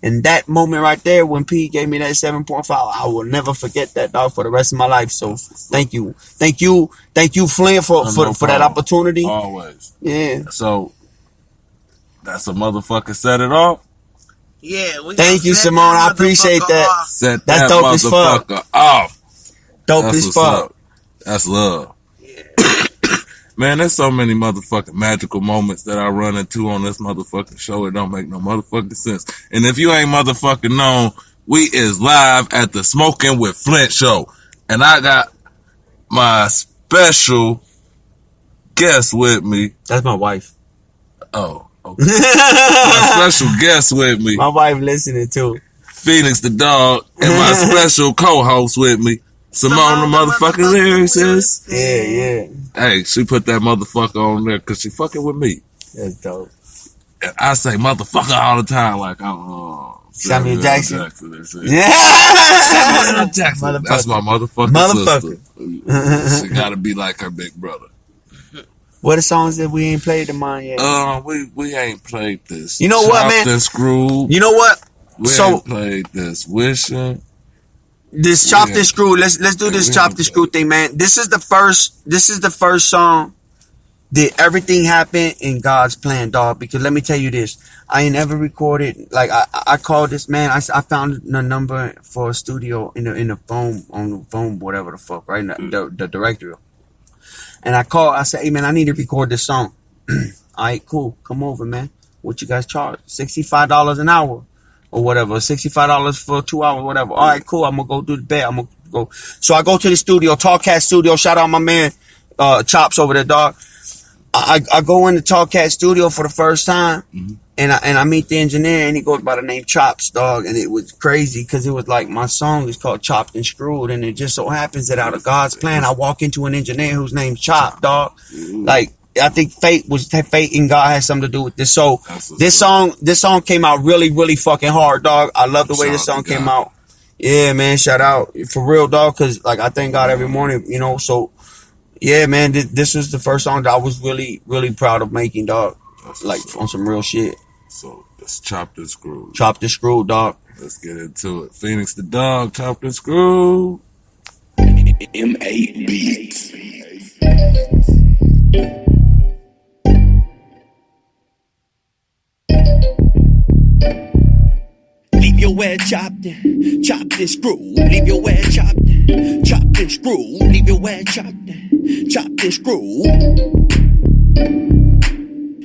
And that moment right there when P gave me that 7.5, I will never forget that, dog, for the rest of my life. So thank you. Thank you, Flynn, for that opportunity. Always. Yeah. So that's a motherfucker set it off. Yeah. Thank you, Simone. I appreciate that. Set that dope motherfucker off. Dope as fuck. That's love. Yeah. Man, there's so many motherfucking magical moments that I run into on this motherfucking show. It don't make no motherfucking sense. And if you ain't motherfucking known, we is live at the Smoking with Flint show. And I got my special guest with me. That's my wife. Oh, okay. My special guest with me. My wife listening too. Phoenix the dog. And my special co-host with me. Simone the motherfucking lyricist. Yeah. Hey, she put that motherfucker on there because she fucking with me. That's dope. And I say motherfucker all the time, like Samuel Jackson. Yeah, Samuel Jackson. That's my motherfucker. Sister. She gotta be like her big brother. What are songs that we ain't played of mine yet? We ain't played this. You know what, man? Chopped and Screwed. You know what? We ain't played this. Wishing. This Chopped and Screwed. Let's do this Chopped and Screwed thing, man. This is the first song that everything happened in God's plan, dog. Because let me tell you this, I ain't ever recorded. Like I called this man. I found the number for a studio in the phone, on the phone, whatever the fuck, right? The directory. And I called. I said, hey man, I need to record this song. All right, cool. Come over, man. What you guys charge? $65 an hour. Or whatever, $65 for 2 hours, whatever. All right, cool. I'm gonna go do the bet. I'm gonna go. So I go to the studio, Talkcat Studio. Shout out my man, Chops over there, dog. I go in the Talkcat Studio for the first time, and I meet the engineer, and he goes by the name Chops, dog. And it was crazy because it was like my song is called Chopped and Screwed, and it just so happens that out of God's plan, I walk into an engineer whose name's Chop, dog. Like. I think fate and God has something to do with this. So this song came out really, really fucking hard, dog. I love the way this song came out. Yeah, man. Shout out for real, dog. Cause like I thank God every morning, you know. So yeah, man. This was the first song that I was really, really proud of making, dog. Like on some real shit. So it's Chopped and Screwed. Chopped and Screwed, dog. Let's get into it. Phoenix the dog, Chopped and Screwed. M8 Beats. Leave your head chopped and screwed. Leave your head chopped and screwed. Leave your head chopped and screwed.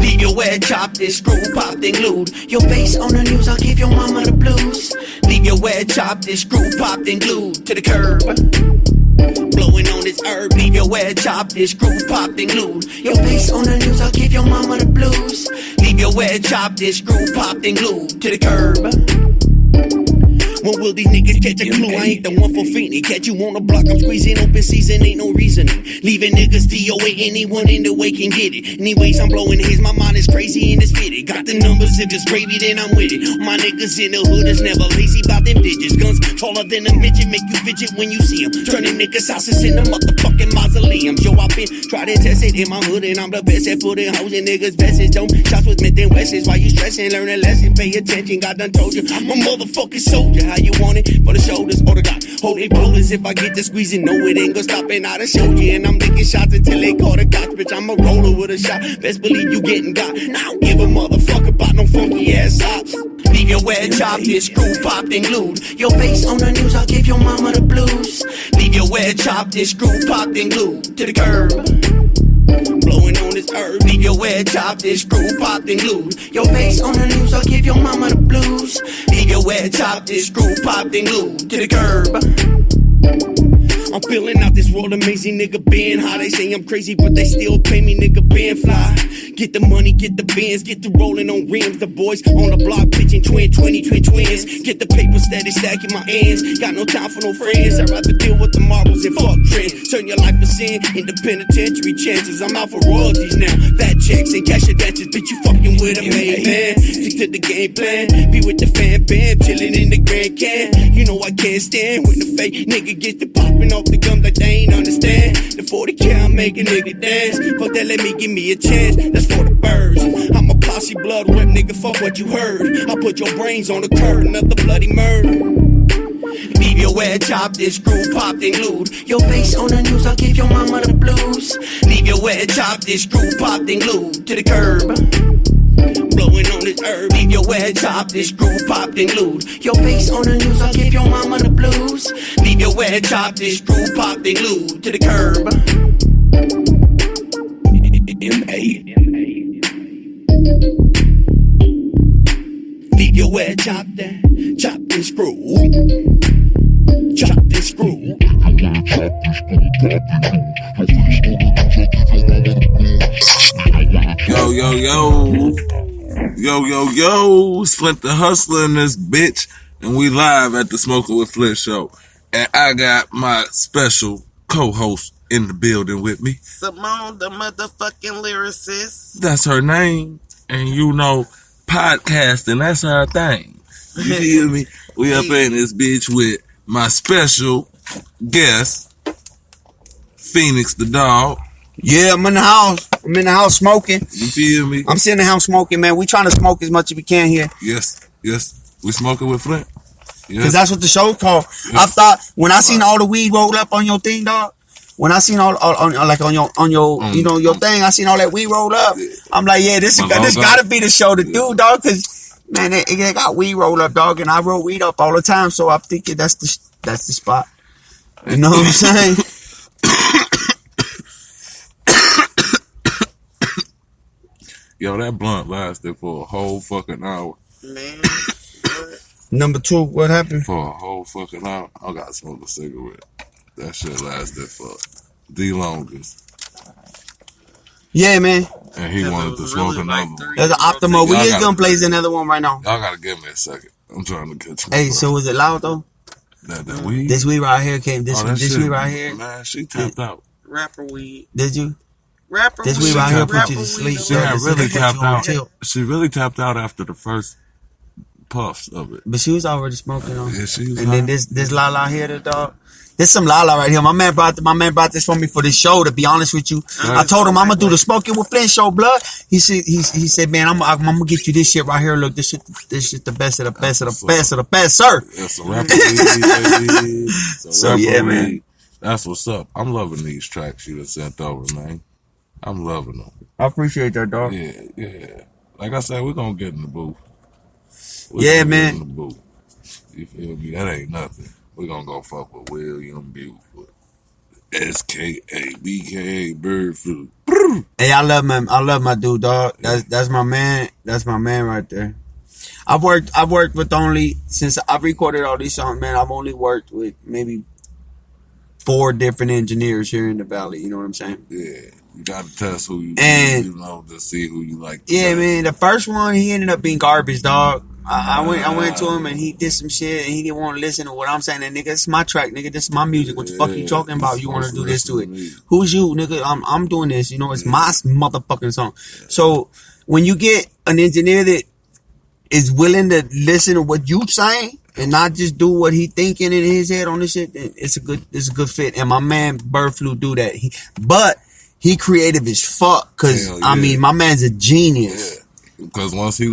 Leave your head chopped and screwed, popped and glued. Your face on the news, I'll give your mama the blues. Leave your head chopped and screwed, popped and glued to the curb. Blowing on this herb, leave your head chopped and screwed, popped and glued. Your face on the news, I'll give your mama the blues. Leave your head chopped and screwed, popped and glued to the curb. When will these niggas catch a clue? I ain't the one for Phoenix. Catch you on the block, I'm squeezing open season, ain't no reasoning. Leaving niggas DOA, anyone in the way can get it. Anyways, I'm blowing his, my mind is crazy and it's fitted. Got the numbers, if it's gravy, then I'm with it. My niggas in the hood is never lazy about them digits. Guns taller than a midget, make you fidget when you see them. Turning niggas' houses in the motherfucking mausoleums. Yo, I've been tried and tested in my hood, and I'm the best at putting hoes in niggas' vests. Don't shots with Smith and Wesses. Why you stressing? Learn a lesson, pay attention. God done told you, I'm a motherfucking soldier. How you want it? For the shoulders or the God. Holding boulders, if I get to squeezing, no, it ain't gonna stop, and I done showed you. And I'm licking shots until they call the cops. Bitch, I'm a roller with a shot. Best believe you getting got. Now I don't give a motherfucker about no funky ass ops. Leave your head chopped, this screw popped and glued. Your face on the news, I'll give your mama the blues. Leave your head chopped, this screw popped and glued to the curb. Blowing on this herb, leave your head chopped, this screw popped and glued. Your face on the news, I'll give your mama the blues. Leave your head chopped, this screw popped and glued to the curb. I'm feeling out this world amazing, nigga, being high. They say I'm crazy, but they still pay me, nigga, being fly. Get the money, get the bands, get the rolling on rims. The boys on the block pitching twins. Get the paper steady stacking my ends. Got no time for no friends. I'd rather deal with the marbles and fuck trends. Turn your life to sin into penitentiary chances. I'm out for royalties now. Fat checks and cash advances. Bitch, you fucking with a main man. Stick to the game plan. Be with the fan band. Chilling in the Grand Can. You know I can't stand when the fake nigga gets the poppin'. tripping off the gum like they ain't understand. The 40 cal make a nigga dance. Fuck that, let me give me a chance. That's for the birds. I'm a posse blood whip nigga, fuck what you heard. I'll put your brains on the curb, another bloody murder. Leave your head chopped and screwed, popped and glued. Your face on the news, I'll give your mama the blues. Leave your head chopped and screwed, popped and glued to the curb. Blowing on this herb. Leave your head chopped and screwed, popped and glued. Your face on the news, I'll give your mama the blues. Leave your head chopped and screwed, popped and glued to the curb. M.A. Leave your head chopped and screwed. Chopped and screwed. Yo, yo, yo. Yo, yo, yo. Flint the Hustler in this bitch. And we live at the Smoking with Flint show. And I got my special co-host in the building with me. Simone, the motherfucking lyricist. That's her name. And you know, podcasting, that's her thing. You feel me? We up in this bitch with my special guest, Phoenix the dog. Yeah, I'm in the house. I'm in the house smoking. You feel me? I'm sitting in the house smoking, man. We trying to smoke as much as we can here. Yes, yes. We smoking with Flint. Because that's what the show's called. Yes. I thought, when I seen all the weed rolled up on your thing, dog, when I seen all like on your you know, your thing, I seen all that weed rolled up. I'm like, yeah, this gotta be the show to do, dog, because, man, they got weed rolled up, dog, and I roll weed up all the time, so I'm thinking that's the spot. You know what I'm saying? Yo, that blunt lasted for a whole fucking hour. Man, Number 2, what happened? For a whole fucking hour. I gotta smoke a cigarette. That shit lasted for the longest. Yeah, man. And he wanted to smoke another one. There's an Optimo. We just gonna play another one right now. Y'all gotta give me a second. I'm trying to catch my Hey, breath. so was it loud though? That weed? This weed right here came. This shit, weed right here. Man, she tapped out. rapper weed. Did you? Rapper This weed. weed right here Rapper put you to sleep. She had really tapped out. She really tapped out after the first puffs of it. But she was already smoking on. Yeah, she was And then this Lala here, the dog. There's some Lala right here. My man brought this for me for this show. To be honest with you, I told him I'm gonna do the Smoking with Flint show, blood. He said, man, I'm gonna get you this shit right here. Look, this shit the best of the best of the best of the best, sir. That's a rapper weed, baby. So yeah, man. That's what's up. I'm loving these tracks you done sent over, man. I'm loving them. I appreciate that, dog. Yeah. Like I said, we're gonna get in the booth. Yeah, man. Get in the booth. You feel me? That ain't nothing. We're gonna go fuck with William Buford. SKA, BKA, Bird Flu. Hey, I love my dude, dog. That's my man. That's my man right there. I've worked with only, since I've recorded all these songs, man, I've only worked with maybe 4 different engineers here in the Valley. You know what I'm saying? Yeah. You gotta test who you know to see who you like. Yeah, man. The first one, he ended up being garbage, dog. I went to him and he did some shit and he didn't want to listen to what I'm saying. And nigga, it's my track, nigga. This is my music. What the fuck you talking about? You want to do this to it? Who's you, nigga? I'm doing this. You know, it's my motherfucking song. So when you get an engineer that is willing to listen to what you saying and not just do what he thinking in his head on this shit, it's a good fit. And my man Bird Flu do that. But he creative as fuck. Cause I mean, my man's a genius. Yeah. Because once he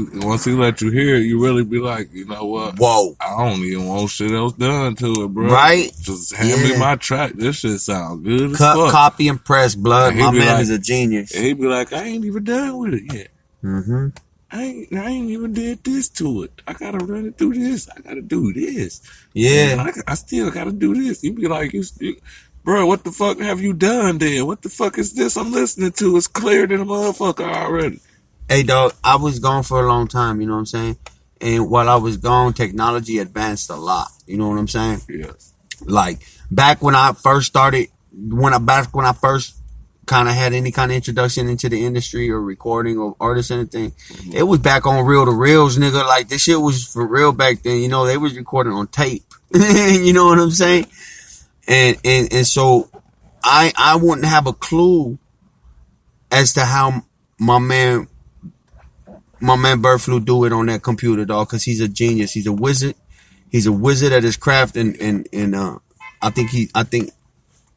let you hear it, you really be like, you know what? Whoa. I don't even want shit else done to it, bro. Right? Just hand me my track. This shit sounds good as Cut, fuck. copy, and press, blood. My man like, is a genius. And he be like, I ain't even done with it yet. Mm-hmm. I ain't even did this to it. I gotta run it through this. I gotta do this. Yeah. And I still gotta do this. You be like, bro, what the fuck have you done then? What the fuck is this I'm listening to? It's clearer than a motherfucker already. Hey, dog, I was gone for a long time, you know what I'm saying? And while I was gone, technology advanced a lot. You know what I'm saying? Yes. Like, back when I first started, when I first kind of had any kind of introduction into the industry or recording or artists or anything, it was back on reel to reels, nigga. Like, this shit was for real back then. You know, they was recording on tape. You know what I'm saying? And so I wouldn't have a clue as to how my man Bird Flu do it on that computer, dog, because he's a genius. He's a wizard. He's a wizard at his craft, and I think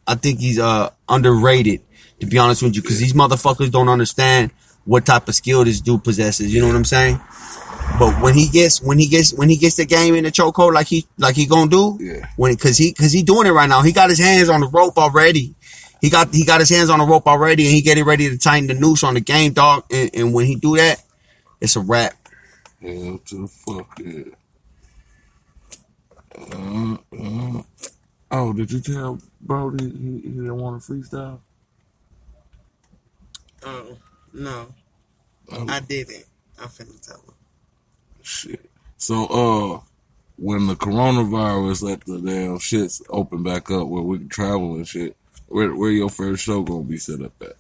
underrated, to be honest with you, because these motherfuckers don't understand what type of skill this dude possesses. You know what I'm saying? But when he gets the game in the chokehold like he gonna do, cause he doing it right now. He got his hands on the rope already. He got his hands on the rope already, and he getting ready to tighten the noose on the game, dog. And when he do that, it's a wrap. Hell to the fuck yeah. Oh, did you tell Brody he didn't want to freestyle? Oh, no. Oh. I didn't. I'm finna tell him. Shit. So, when the coronavirus let the damn shits open back up where we can travel and shit, where your first show gonna be set up at?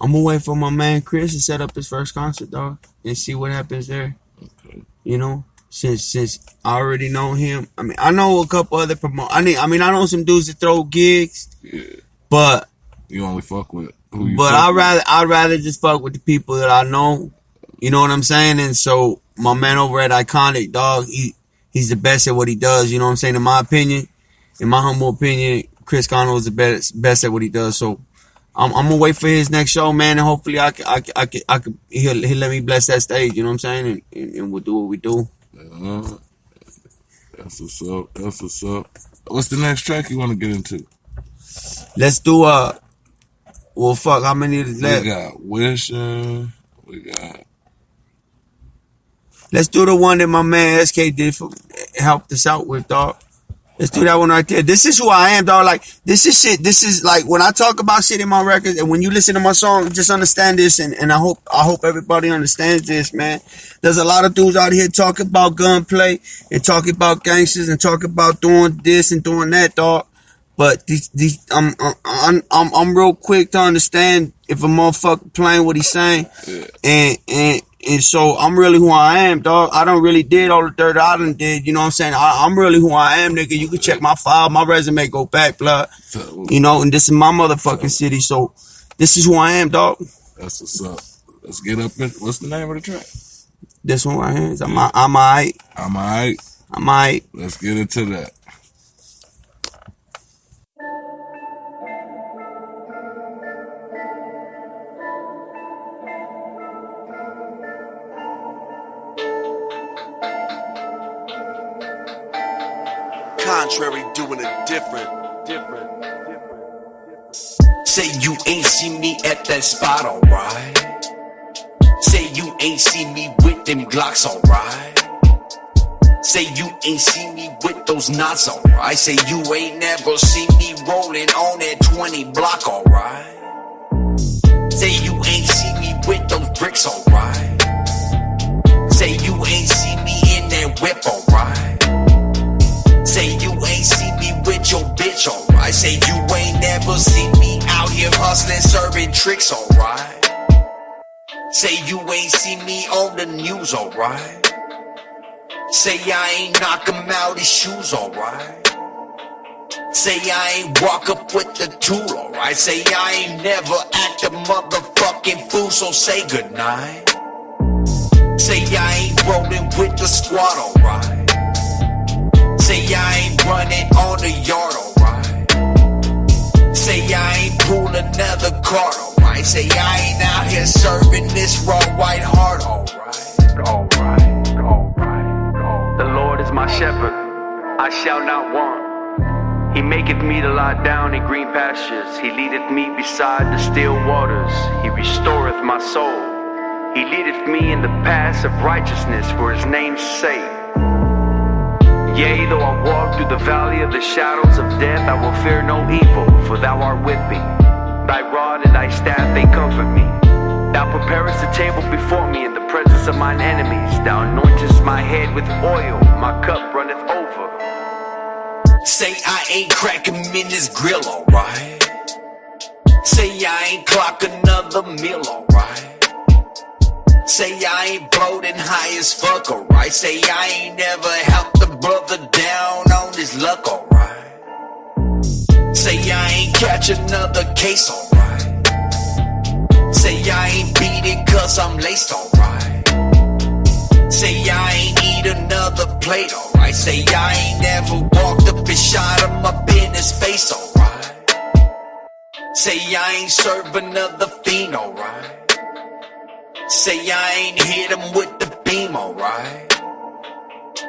I'm gonna wait for my man Chris to set up his first concert, dog, and see what happens there. Okay. You know, since I already know him. I mean, I know a couple other I know some dudes that throw gigs. Yeah. But you only fuck with who you. But fuck I'd rather just fuck with the people that I know. You know what I'm saying? And so my man over at Iconic, dog, he's the best at what he does. You know what I'm saying? In my opinion, in my humble opinion, Chris Connell is the best at what he does. So I'm gonna wait for his next show, man, and hopefully he'll let me bless that stage. You know what I'm saying? And we'll do what we do. That's what's up. That's what's up. What's the next track you want to get into? Let's do well, fuck. How many is left? We got Wishing. We got. Let's do the one that my man SK did helped us out with, dog. Let's do that one right there. This is who I am, dog. Like, this is shit. This is like when I talk about shit in my records, and when you listen to my song, just understand this, and I hope everybody understands this, man. There's a lot of dudes out here talking about gunplay and talking about gangsters and talking about doing this and doing that, dog. But I'm real quick to understand if a motherfucker playing what he's saying, and so I'm really who I am, dog. I don't really did all the dirt I done did. You know what I'm saying? I'm really who I am, nigga. You can check my file, my resume go back, blood. You know, and this is my motherfucking city. So this is who I am, dog. That's what's up. Let's get up in. What's the name of the track? This one right here is I'm alright. I'm alright. I'm alright. Let's get into that. Contrary, doing it different. Say you ain't seen me at that spot, alright. Say you ain't seen me with them Glocks, alright. Say you ain't seen me with those knots, alright. Say you ain't never seen me rolling on that 20 block, alright. Say you ain't seen me with those bricks, alright. Say you ain't seen me in that whip, alright. Say you ain't seen me with your bitch, alright. Say you ain't never seen me out here hustling, serving tricks, alright. Say you ain't seen me on the news, alright. Say I ain't knock him out his shoes, alright. Say I ain't walk up with the tool, alright. Say I ain't never act a motherfucking fool, so say goodnight. Say I ain't rolling with the squad, alright. Say I ain't running on the yard, alright. Say I ain't pull another card, alright. Say I ain't out here serving this raw white heart, alright. The Lord is my shepherd, I shall not want. He maketh me to lie down in green pastures. He leadeth me beside the still waters. He restoreth my soul. He leadeth me in the paths of righteousness for his name's sake. Yea, though I walk through the valley of the shadows of death, I will fear no evil, for thou art with me. Thy rod and thy staff, they comfort me. Thou preparest a table before me in the presence of mine enemies. Thou anointest my head with oil, my cup runneth over. Say I ain't cracking in this grill, alright. Say I ain't clock another meal, alright. Say I ain't bloating high as fuck, alright. Say I ain't never helped a brother down on his luck, alright. Say I ain't catch another case, alright. Say I ain't beating cause I'm laced, alright. Say I ain't eat another plate, alright. Say I ain't never walked up and shot him up in his face, alright. Say I ain't serve another fiend, alright. Say I ain't hit him with the beam, alright.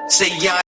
Say I